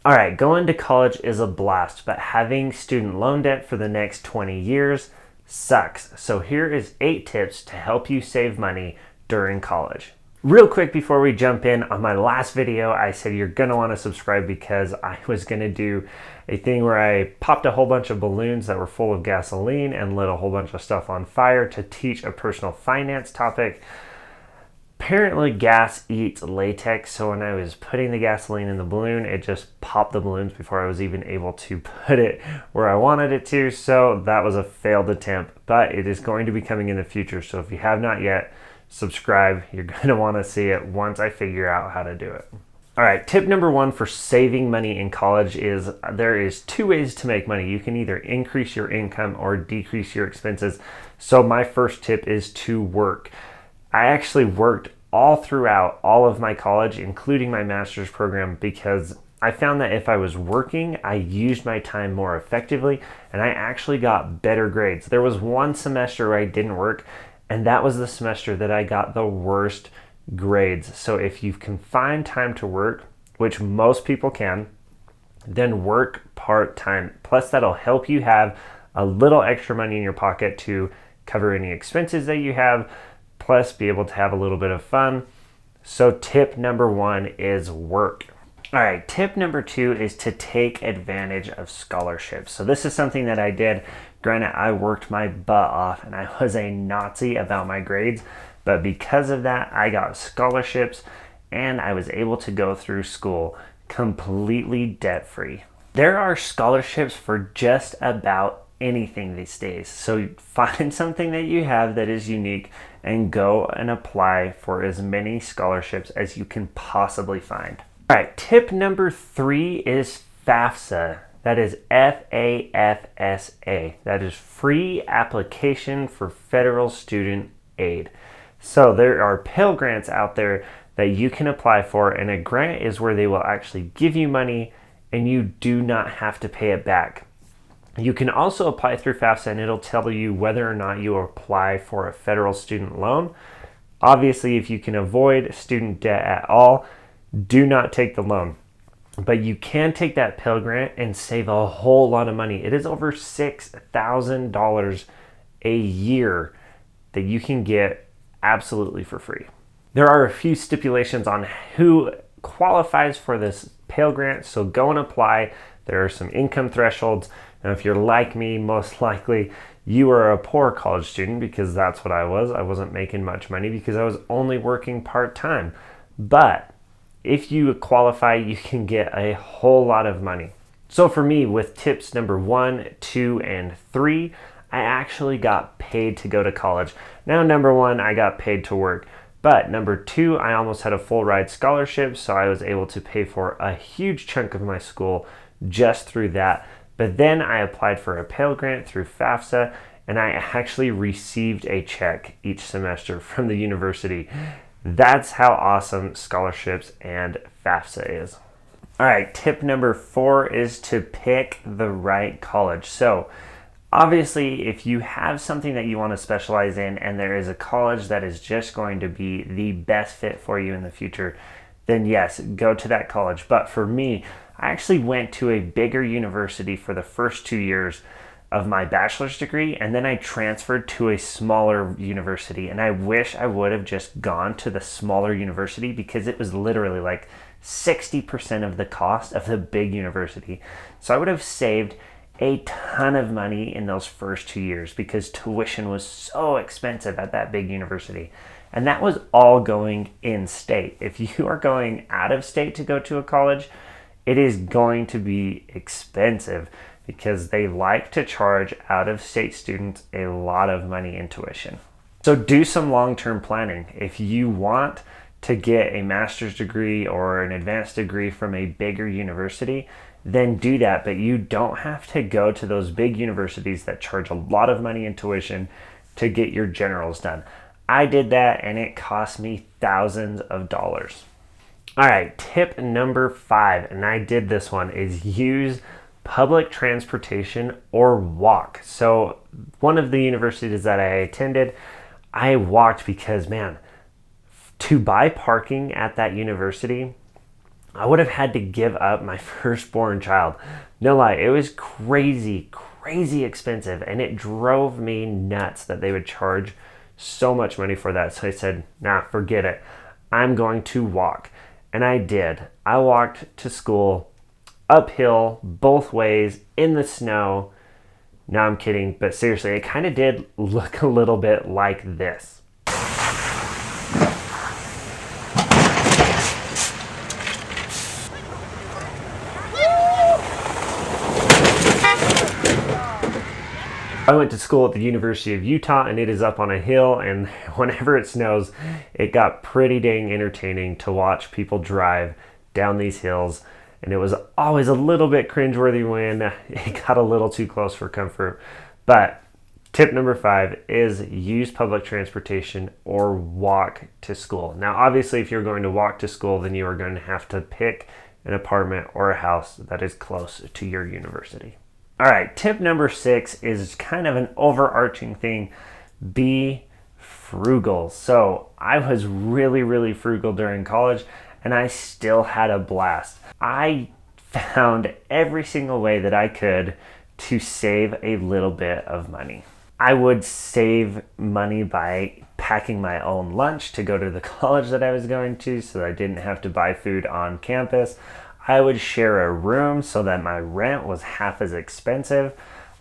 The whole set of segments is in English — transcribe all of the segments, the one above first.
All right, going to college is a blast, but having student loan debt for the next 20 years sucks. So here is 8 tips to help you save money during college. Real quick before we jump in, on my last video, I said you're gonna wanna subscribe because I was gonna do a thing where I popped a whole bunch of balloons that were full of gasoline and lit a whole bunch of stuff on fire to teach a personal finance topic. Apparently gas eats latex, so when I was putting the gasoline in the balloon, it just popped the balloons before I was even able to put it where I wanted it to. So that was a failed attempt, but it is going to be coming in the future. So if you have not yet, subscribe. You're going to want to see it once I figure out how to do it. All right, tip number 1 for saving money in college is there is 2 ways to make money. You can either increase your income or decrease your expenses. So my first tip is to work. I actually worked all throughout all of my college, including my master's program, because I found that if I was working, I used my time more effectively and I actually got better grades. There was one semester where I didn't work, and that was the semester that I got the worst grades. So if you can find time to work, which most people can, then work part-time. Plus, that'll help you have a little extra money in your pocket to cover any expenses that you have, plus be able to have a little bit of fun. So tip number 1 is work. All right, tip number 2 is to take advantage of scholarships. So this is something that I did. Granted, I worked my butt off and I was a Nazi about my grades, but because of that, I got scholarships and I was able to go through school completely debt-free. There are scholarships for just about anything these days. So find something that you have that is unique and go and apply for as many scholarships as you can possibly find. All right, tip number 3 is FAFSA. That is FAFSA. That is Free Application for Federal Student Aid. So there are Pell Grants out there that you can apply for, and a grant is where they will actually give you money and you do not have to pay it back. You can also apply through FAFSA and it'll tell you whether or not you apply for a federal student loan. Obviously, if you can avoid student debt at all, do not take the loan. But you can take that Pell Grant and save a whole lot of money. It is over $6,000 a year that you can get absolutely for free. There are a few stipulations on who qualifies for this Pell Grant, so go and apply. There are some income thresholds. Now, if you're like me, most likely you are a poor college student, because that's what I was. I wasn't making much money because I was only working part-time. But if you qualify, you can get a whole lot of money. So for me, with tips number 1, 2, and 3, I actually got paid to go to college. Now, number 1, I got paid to work. But number 2, I almost had a full ride scholarship, so I was able to pay for a huge chunk of my school just through that. But then I applied for a Pell Grant through FAFSA, and I actually received a check each semester from the university. That's how awesome scholarships and FAFSA is. All right, tip number 4 is to pick the right college. So obviously, if you have something that you want to specialize in and there is a college that is just going to be the best fit for you in the future, then yes, go to that college. But for me, I actually went to a bigger university for the first 2 years of my bachelor's degree, and then I transferred to a smaller university. And I wish I would have just gone to the smaller university because it was literally like 60% of the cost of the big university. So I would have saved a ton of money in those first 2 years because tuition was so expensive at that big university. And that was all going in state. If you are going out of state to go to a college, it is going to be expensive because they like to charge out-of-state students a lot of money in tuition. So do some long-term planning. If you want to get a master's degree or an advanced degree from a bigger university, then do that. But you don't have to go to those big universities that charge a lot of money in tuition to get your generals done. I did that and it cost me thousands of dollars. All right, tip number 5, and I did this one, is use public transportation or walk. So one of the universities that I attended, I walked because, man, to buy parking at that university, I would have had to give up my firstborn child. No lie, it was crazy, crazy expensive, and it drove me nuts that they would charge so much money for that. So I said, nah, forget it. I'm going to walk. And I did. I walked to school uphill both ways in the snow. No, I'm kidding, but seriously, it kind of did look a little bit like this. I went to school at the University of Utah, and it is up on a hill, and whenever it snows, it got pretty dang entertaining to watch people drive down these hills, and it was always a little bit cringeworthy when it got a little too close for comfort. But tip number 5 is use public transportation or walk to school. Now, obviously, if you're going to walk to school, then you are going to have to pick an apartment or a house that is close to your university. All right, tip number 6 is kind of an overarching thing. Be frugal. So I was really, really frugal during college, and I still had a blast. I found every single way that I could to save a little bit of money. I would save money by packing my own lunch to go to the college that I was going to so that I didn't have to buy food on campus. I would share a room so that my rent was half as expensive.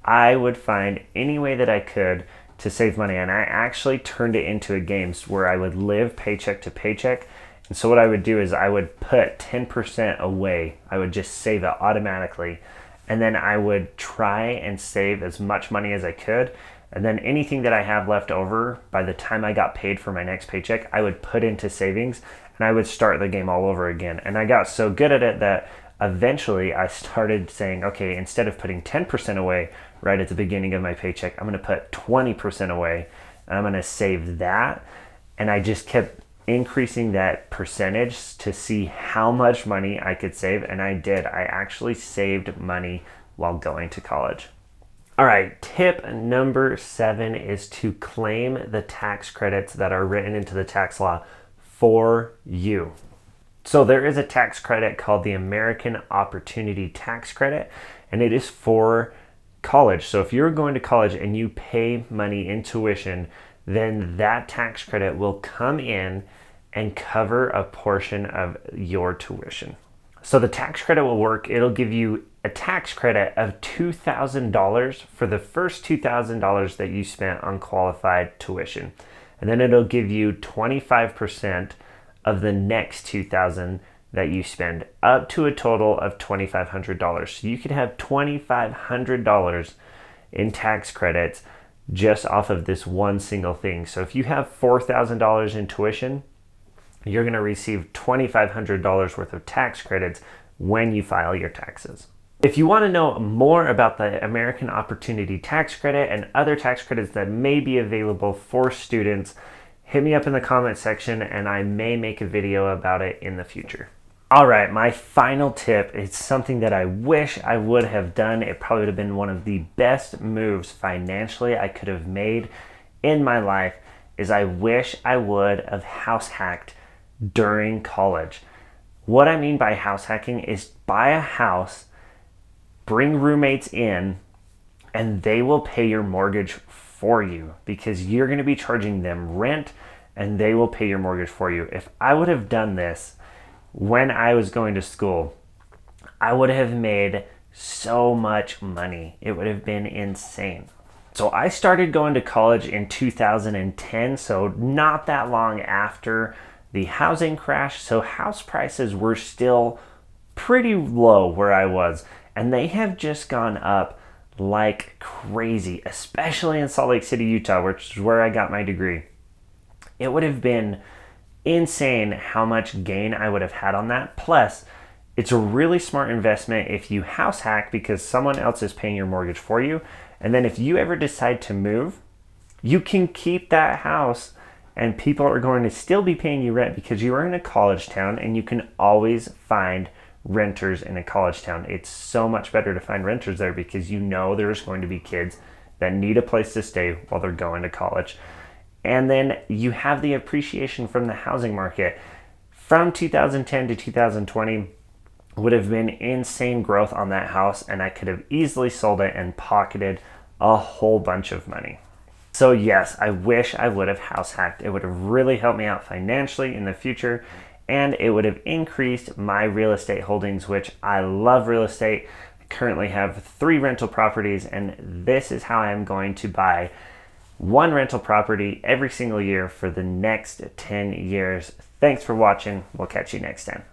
I would find any way that I could to save money, and I actually turned it into a game where I would live paycheck to paycheck. And so what I would do is I would put 10% away. I would just save it automatically, and then I would try and save as much money as I could. And then anything that I have left over, by the time I got paid for my next paycheck, I would put into savings, and I would start the game all over again. And I got so good at it that eventually I started saying, okay, instead of putting 10% away right at the beginning of my paycheck, I'm going to put 20% away, and I'm going to save that. And I just kept increasing that percentage to see how much money I could save. And I did. I actually saved money while going to college. All right, tip number 7 is to claim the tax credits that are written into the tax law for you. So there is a tax credit called the American Opportunity Tax Credit, and it is for college. So if you're going to college and you pay money in tuition, then that tax credit will come in and cover a portion of your tuition. So the tax credit will work. It'll give you a tax credit of $2,000 for the first $2,000 that you spent on qualified tuition. And then it'll give you 25% of the next $2,000 that you spend, up to a total of $2,500. So you could have $2,500 in tax credits just off of this one single thing. So if you have $4,000 in tuition, you're going to receive $2,500 worth of tax credits when you file your taxes. If you want to know more about the American Opportunity Tax Credit and other tax credits that may be available for students, hit me up in the comment section and I may make a video about it in the future. All right, my final tip is something that I wish I would have done. It probably would have been one of the best moves financially I could have made in my life, is I wish I would have house hacked during college. What I mean by house hacking is buy a house, bring roommates in, and they will pay your mortgage for you because you're going to be charging them rent and they will pay your mortgage for you. If I would have done this when I was going to school, I would have made so much money. It would have been insane. So I started going to college in 2010, so not that long after the housing crash. So house prices were still pretty low where I was, and they have just gone up like crazy, especially in Salt Lake City, Utah, which is where I got my degree. It would have been insane how much gain I would have had on that. Plus, it's a really smart investment if you house hack because someone else is paying your mortgage for you. And then if you ever decide to move, you can keep that house and people are going to still be paying you rent because you are in a college town and you can always find renters in a college town. It's so much better to find renters there because you know there's going to be kids that need a place to stay while they're going to college. And then you have the appreciation from the housing market. From 2010 to 2020, would have been insane growth on that house, and I could have easily sold it and pocketed a whole bunch of money. So yes, I wish I would have house hacked. It would have really helped me out financially in the future, and it would have increased my real estate holdings, which I love real estate. I currently have 3 rental properties, and this is how I'm going to buy 1 rental property every single year for the next 10 years. Thanks for watching. We'll catch you next time.